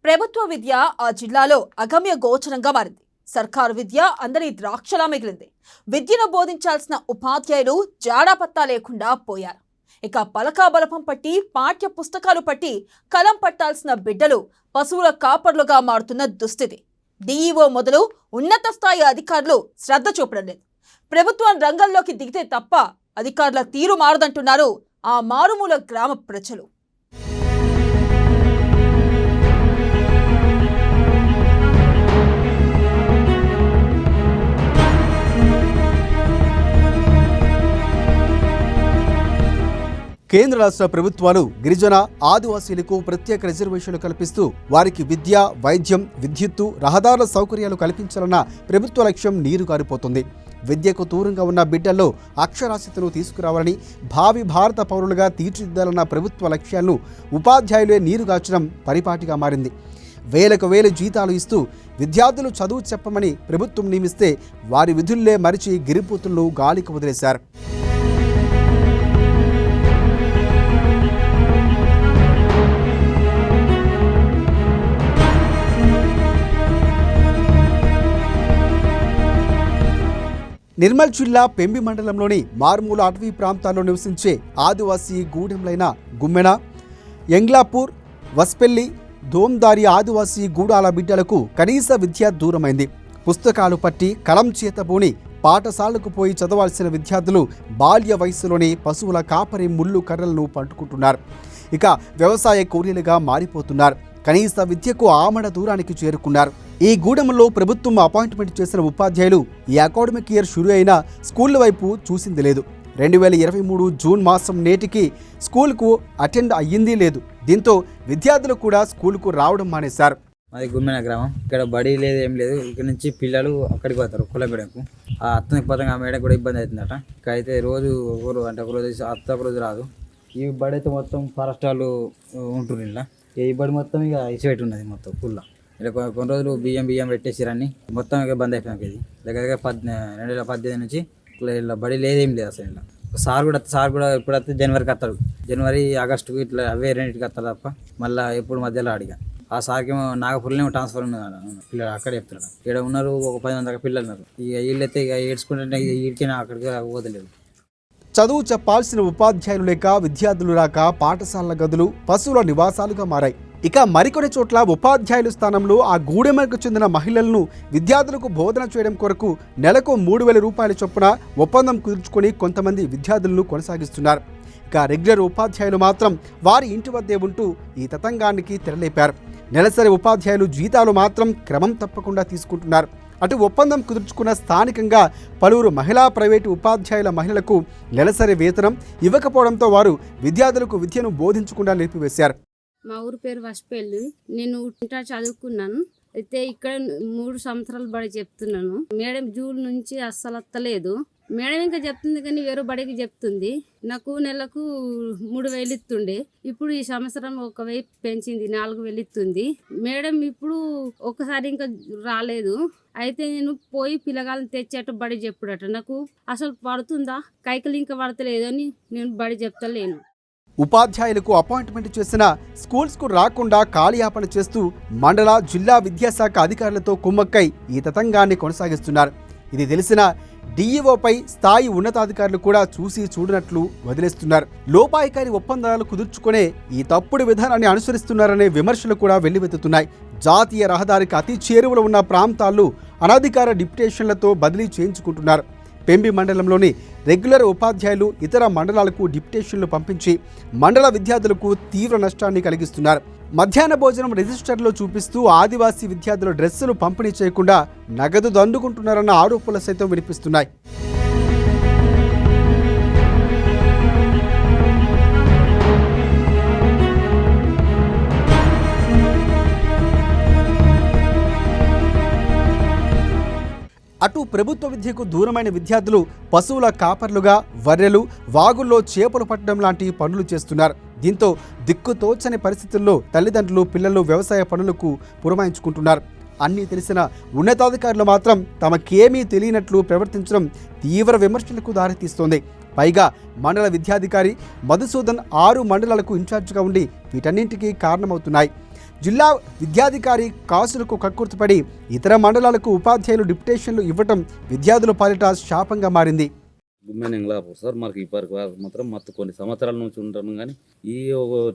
ప్రభుత్వ విద్య ఆ జిల్లాలో అగమ్య గోచరంగా మారింది. సర్కారు విద్య అందరి ద్రాక్షలా మిగిలింది. విద్యను బోధించాల్సిన ఉపాధ్యాయులు జాడాపత్తా లేకుండా పోయారు. ఇక పలకా బలపం పట్టి పాఠ్య పుస్తకాలు పట్టి కలం పట్టాల్సిన బిడ్డలు పశువుల కాపర్లుగా మారుతున్న దుస్థితి. డిఈఓ మొదలు ఉన్నత స్థాయి అధికారులు శ్రద్ధ చూపడం లేదు. ప్రభుత్వం రంగంలోకి దిగితే తప్ప అధికారుల తీరు మారదంటున్నారు ఆ మారుమూల గ్రామ ప్రజలు. కేంద్ర రాష్ట్ర ప్రభుత్వాలు గిరిజన ఆదివాసీలకు ప్రత్యేక రిజర్వేషన్లు కల్పిస్తూ వారికి విద్య, వైద్యం, విద్యుత్తు, రహదారుల సౌకర్యాలు కల్పించాలన్న ప్రభుత్వ లక్ష్యం నీరు గారిపోతుంది. విద్యకు దూరంగా ఉన్న బిడ్డల్లో అక్షరాస్యతను తీసుకురావాలని, భావి భారత పౌరులుగా తీర్చిదిద్దాలన్న ప్రభుత్వ లక్ష్యాలను ఉపాధ్యాయులే నీరుగార్చడం పరిపాటిగా మారింది. వేలకు వేలు జీతాలు ఇస్తూ విద్యార్థులు చదువు చెప్పమని ప్రభుత్వం నియమిస్తే వారి విధుల్లే మరిచి గిరిపుత్రులు గాలికి వదిలేశారు. నిర్మల్ జిల్లా పెంబి మండలంలోని మారుమూల అటవీ ప్రాంతాల్లో నివసించే ఆదివాసీ గూడెంలైన గుమ్మెన, ఎంగ్లాపూర్, వస్పెల్లి, దోమ్దారి ఆదివాసీ గూడాల బిడ్డలకు కనీస విద్య దూరమైంది. పుస్తకాలు పట్టి కలం చేతబూని పాఠశాలకు పోయి చదవాల్సిన విద్యార్థులు బాల్య వయసులోనే పశువుల కాపరి ముళ్ళు కర్రలను పట్టుకుంటున్నారు. ఇక వ్యవసాయ కూలీలుగా మారిపోతున్నారు. కనీస విద్యకు ఆమడ దూరానికి చేరుకున్నారు. ఈ గూడెంలో ప్రభుత్వం అపాయింట్మెంట్ చేసిన ఉపాధ్యాయులు ఈ అకాడమిక్ ఇయర్ షురూ అయినా స్కూళ్ల వైపు చూసింది లేదు. 2023 జూన్ మాసం నేటికి స్కూల్కు అటెండ్ అయ్యింది లేదు. దీంతో విద్యార్థులు కూడా స్కూల్కు రావడం మానేశారు. మాది గుమ్మెన గ్రామం. ఇక్కడ బడి లేదు, ఏం లేదు. ఇక్కడ నుంచి పిల్లలు అక్కడికి పోతారు కులబెడకు. ఆ అత్తనికి పోతాం, ఆ మేడ కూడా ఇబ్బంది అవుతుందట. అయితే రోజు ఒక రోజు అత్త ఒక రోజు రాదు. ఈ బడి అయితే మొత్తం ఫారెస్ట్ వాళ్ళు ఉంటున్నారు. ఇలా ఈ బడి మొత్తం ఇక ఇసిపెట్టి ఉన్నది మొత్తం ఫుల్. ఇలా కొన్ని రోజులు బియ్యం పెట్టేసిరని మొత్తం ఇక బంద్ అయిపోయినాక ఇది దగ్గర 2018 నుంచి ఇలా బడి లేదేం లేదు అసలు. ఇలా సార్ కూడా ఎప్పుడైతే జనవరికి వస్తాడు, జనవరి ఆగస్టుకు ఇట్లా అవే రెండింటికి వస్తాడు తప్ప మళ్ళీ ఎప్పుడు మధ్యలో అడిగా. ఆ సార్కి ఏమో నాగపూర్లో ట్రాన్స్ఫర్ ఉన్నది. పిల్లలు అక్కడ చెప్తాడు. ఇక్కడ ఉన్నారు ఒక 10 మంది దాకా పిల్లలు ఉన్నారు. ఇక వీళ్ళైతే ఇక ఏడ్చుకుంటే వీడికి అక్కడికి పోతలేదు. చదువు చెప్పాల్సిన ఉపాధ్యాయులు లేక, విద్యార్థులు రాక పాఠశాలల గదులు పశువుల నివాసాలుగా మారాయి. ఇక మరికొన్ని చోట్ల ఉపాధ్యాయుల స్థానంలో ఆ గూడెంకు చెందిన మహిళలను విద్యార్థులకు బోధన చేయడం కొరకు నెలకు 3,000 రూపాయల చొప్పున ఒప్పందం కుదుర్చుకొని కొంతమంది విద్యార్థులను కొనసాగిస్తున్నారు. ఇక రెగ్యులర్ ఉపాధ్యాయులు మాత్రం వారి ఇంటి వద్దే ఉంటూ ఈ తతంగానికి తెరలేపారు. నెలసరి ఉపాధ్యాయులు జీతాలు మాత్రం క్రమం తప్పకుండా తీసుకుంటున్నారు. అటు ఒప్పందం కుదుర్చుకున్న స్థానికంగా పలువురు మహిళా ప్రైవేటు ఉపాధ్యాయుల మహిళలకు నెలసరి వేతనం ఇవ్వకపోవడంతో వారు విద్యార్థులకు విద్యను బోధించకుండా నిలిపివేశారు. మా ఊరు పేరు వస్పెల్లి. నేను ఇంటర్ చదువుకున్నాను. అయితే ఇక్కడ 3 సంవత్సరాలు బడి చెప్తున్నాను. మేడం జూన్ నుంచి అస్సలు వస్తలేదు. మేడం ఇంకా చెప్తుంది కానీ వేరే బడికి చెప్తుంది. నాకు నెలకు 3,000 ఇస్తుండే. ఇప్పుడు ఈ సంవత్సరం 1,000 పెంచింది, 4,000 ఇస్తుంది. మేడం ఇప్పుడు ఒకసారి ఇంకా రాలేదు. అయితే నేను పోయి పిల్లగాళ్ళని తెచ్చేట బడి చెప్పుడట. నాకు అసలు పడుతుందా, కైకలు ఇంకా పడతలేదు అని నేను బడి చెప్తలేను. ఉపాధ్యాయులకు అపాయింట్మెంట్ చేసిన స్కూల్స్కు రాకుండా కాలయాపన చేస్తూ మండల, జిల్లా విద్యాశాఖ అధికారులతో కుమ్మక్కై ఈ తతంగాన్ని కొనసాగిస్తున్నారు. ఇది తెలిసిన డిఈఓపై స్థాయి ఉన్నతాధికారులు కూడా చూసి చూడనట్లు వదిలేస్తున్నారు. లోపాయికారి ఒప్పందాలు కుదుర్చుకునే ఈ తప్పుడు విధానాన్ని అనుసరిస్తున్నారనే విమర్శలు కూడా వెల్లువెత్తుతున్నాయి. జాతీయ రహదారికి అతి చేరువలో ఉన్న ప్రాంతాల్లో అనధికార డిప్యుటేషన్లతో బదిలీ చేయించుకుంటున్నారు. పెంబి మండలంలోని రెగ్యులర్ ఉపాధ్యాయులు ఇతర మండలాలకు డిప్యుటేషన్లు పంపించి మండల విద్యార్థులకు తీవ్ర నష్టాన్ని కలిగిస్తున్నారు. మధ్యాహ్న భోజనం రిజిస్టర్లో చూపిస్తూ ఆదివాసీ విద్యార్థుల డ్రెస్సులు పంపిణీ చేయకుండా నగదు దండుకుంటున్నారన్న ఆరోపణలు సైతం వినిపిస్తున్నాయి. అటు ప్రభుత్వ విద్యకు దూరమైన విద్యార్థులు పశువుల కాపర్లుగా వర్రెలు, వాగుల్లో చేపలు పట్టడం లాంటి పనులు చేస్తున్నారు. దీంతో దిక్కుతోచని పరిస్థితుల్లో తల్లిదండ్రులు పిల్లలు వ్యవసాయ పనులకు పురమాయించుకుంటున్నారు. అన్నీ తెలిసిన ఉన్నతాధికారులు మాత్రం తమకేమీ తెలియనట్లు ప్రవర్తించడం తీవ్ర విమర్శలకు దారితీస్తోంది. పైగా మండల విద్యాధికారి మధుసూదన్ 6 మండలాలకు ఇన్ఛార్జిగా ఉండి వీటన్నింటికీ కారణమవుతున్నాయి. జిల్లా విద్యాధికారి కాసులకు కక్కుర్తిపడి ఇతర మండలాలకు ఉపాధ్యాయులు డిప్యుటేషన్లు ఇవ్వటం విద్యార్థుల పాలిట శాపంగా మారింది. గుమ్మెన్ ఎంగ్లాపూర్ సార్ మాకు ఇప్పటికి మాత్రం కొన్ని సంవత్సరాల నుంచి ఉంటాము, కానీ ఈ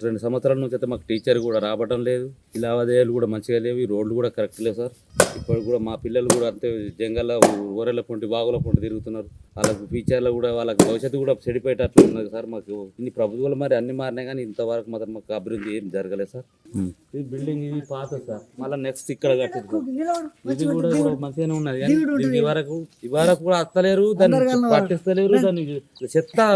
2 సంవత్సరాల నుంచి అయితే మాకు టీచర్ కూడా రావడం లేదు, ఈ లావాదేవీలు కూడా మంచిగా లేవు, ఈ రోడ్లు కూడా కరెక్ట్ లేవు సార్. ఇప్పుడు కూడా మా పిల్లలు కూడా అంతే జంగల్లో ఊరెల పొంటి బాగుల పొంటి తిరుగుతున్నారు. వాళ్ళకు ఫ్యూచర్లో కూడా వాళ్ళకి భవిష్యత్తు కూడా చెడిపోయేటట్లు ఉన్నది సార్. మాకు ఇన్ని ప్రభుత్వాలు మరి అన్ని మారినాయి కానీ ఇంతవరకు మాత్రం మాకు అభివృద్ధి ఏం జరగలేదు సార్. ఈ బిల్డింగ్ ఇది పాత సార్, మళ్ళీ నెక్స్ట్ ఇక్కడ కట్టింది, ఇది కూడా మంచిగానే ఉన్నది కానీ ఇవరకు కూడా అత్తలేరు, దాన్ని పట్టిస్తలేరు, దాన్ని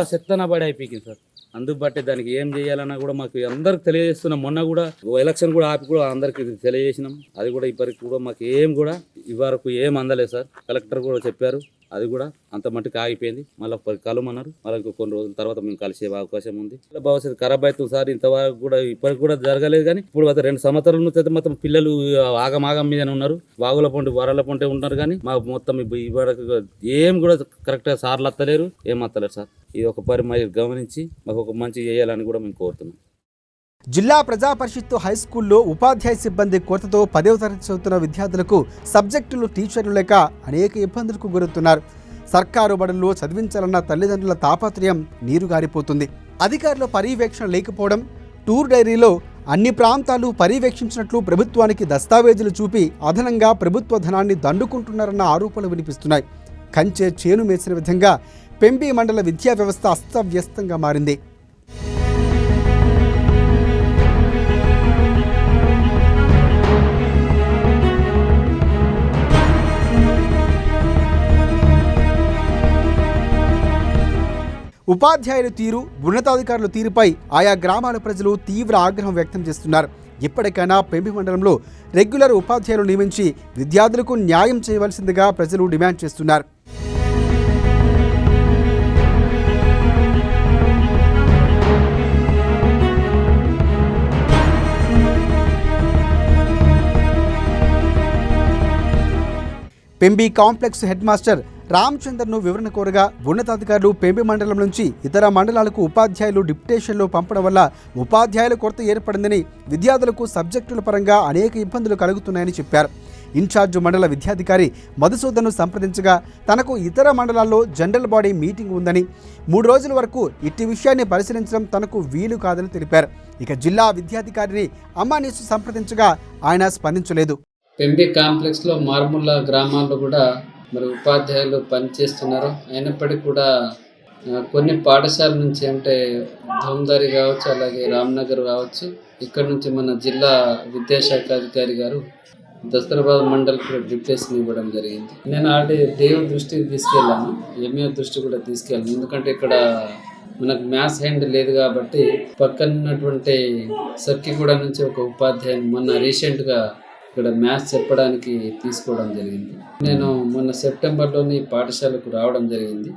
చెత్తన పడి అయిపోయింది సార్. అందుకు బట్టి దానికి ఏం చేయాలన్నా కూడా మాకు అందరికి తెలియజేస్తున్నాం. మొన్న కూడా ఎలక్షన్ కూడా ఆపి కూడా అందరికి తెలియజేసినాం. అది కూడా ఇప్పటికి కూడా మాకు ఏం కూడా ఇవరకు ఏం అందలేదు సార్. కలెక్టర్ కూడా చెప్పారు, అది కూడా అంత మట్టుకు ఆగిపోయింది. మళ్ళీ కలమన్నారు, మళ్ళీ కొన్ని రోజుల తర్వాత మేము కలిసే అవకాశం ఉంది. భవిష్యత్తు ఖరాబ్ అవుతుంది సార్. ఇంతవరకు కూడా ఇప్పటికి కూడా జరగలేదు కానీ ఇప్పుడు 2 సంవత్సరాల నుంచి అయితే మొత్తం పిల్లలు ఆగమాగం మీదనే ఉన్నారు. వాగుల పొంటి వరల పొంటి ఉన్నారు కానీ మాకు మొత్తం ఇవరకు ఏం కూడా కరెక్ట్గా సార్లు అత్తలేరు, ఏం అత్తలేరు సార్. ఇది ఒక మరి గమనించి మాకు ఒక మంచి చేయాలని కూడా మేము కోరుతున్నాం. జిల్లా ప్రజా పరిషత్తు హైస్కూల్లో ఉపాధ్యాయ సిబ్బంది కొరతతో 10వ తరగతి చదువుతున్న విద్యార్థులకు సబ్జెక్టులు టీచర్లు లేక అనేక ఇబ్బందులకు గురవుతున్నారు. సర్కారు బడుల్లో చదివించాలన్న తల్లిదండ్రుల తాపత్రయం నీరుగారిపోతుంది. అధికారుల పర్యవేక్షణ లేకపోవడం, టూర్ డైరీలో అన్ని ప్రాంతాలు పర్యవేక్షించినట్లు ప్రభుత్వానికి దస్తావేజులు చూపి అదనంగా ప్రభుత్వ ధనాన్ని దండుకుంటున్నారన్న ఆరోపణలు వినిపిస్తున్నాయి. కంచె చేను మేసిన విధంగా పెంబి మండల విద్యా వ్యవస్థ అస్తవ్యస్తంగా మారింది. ఉపాధ్యాయుల తీరు, ఉన్నతాధికారుల తీరుపై ఆయా గ్రామాల ప్రజలు తీవ్ర ఆగ్రహం వ్యక్తం చేస్తున్నారు. ఇప్పటికైనా పెంబి మండలంలో రెగ్యులర్ ఉపాధ్యాయులు నియమించి విద్యార్థులకు న్యాయం చేయవలసిందిగా ప్రజలు డిమాండ్ చేస్తున్నారు. పెంబి కాంప్లెక్స్ హెడ్ మాస్టర్ రామచందర్ను వివరణ కోరగా ఉన్నతాధికారులు పెంబి మండలం నుంచి ఇతర మండలాలకు ఉపాధ్యాయులు డిప్యుటేషన్లో పంపడం వల్ల ఉపాధ్యాయుల కొరత ఏర్పడిందని, విద్యార్థులకు సబ్జెక్టుల పరంగా అనేక ఇబ్బందులు కలుగుతున్నాయని చెప్పారు. ఇన్ఛార్జ్ మండల విద్యాధికారి మధుసూదన్ను సంప్రదించగా తనకు ఇతర మండలాల్లో జనరల్ బాడీ మీటింగ్ ఉందని, 3 రోజుల వరకు ఇట్టి విషయాన్ని పరిశీలించడం తనకు వీలు కాదని తెలిపారు. ఇక జిల్లా విద్యాధికారిని అమ్మానీసు సంప్రదించగా ఆయన స్పందించలేదు. పెంబి కాంప్లెక్స్లో మారుమూల గ్రామాల్లో కూడా మరి ఉపాధ్యాయులు పనిచేస్తున్నారు. అయినప్పటికీ కూడా కొన్ని పాఠశాల నుంచి అంటే ధూమ్దారి కావచ్చు, అలాగే రామ్నగర్ కావచ్చు, ఇక్కడ నుంచి మన జిల్లా విద్యాశాఖ అధికారి గారు దస్తరాబాద్ మండలికి డిప్యుటేషన్ ఇవ్వడం జరిగింది. నేను ఆల్రెడీ దేవుడి దృష్టికి తీసుకెళ్ళాను, ఎంఏ దృష్టి కూడా తీసుకెళ్ళాను. ఎందుకంటే ఇక్కడ మనకు మ్యాథ్స్ హ్యాండ్ లేదు కాబట్టి పక్కనున్నటువంటి సర్కిగూడ నుంచి ఒక ఉపాధ్యాయుని మొన్న రీసెంట్గా ఇక్కడ మ్యాథ్స్ చెప్పడానికి తీసుకోవడం జరిగింది. నేను మొన్న సెప్టెంబర్లోని పాఠశాలకు రావడం జరిగింది.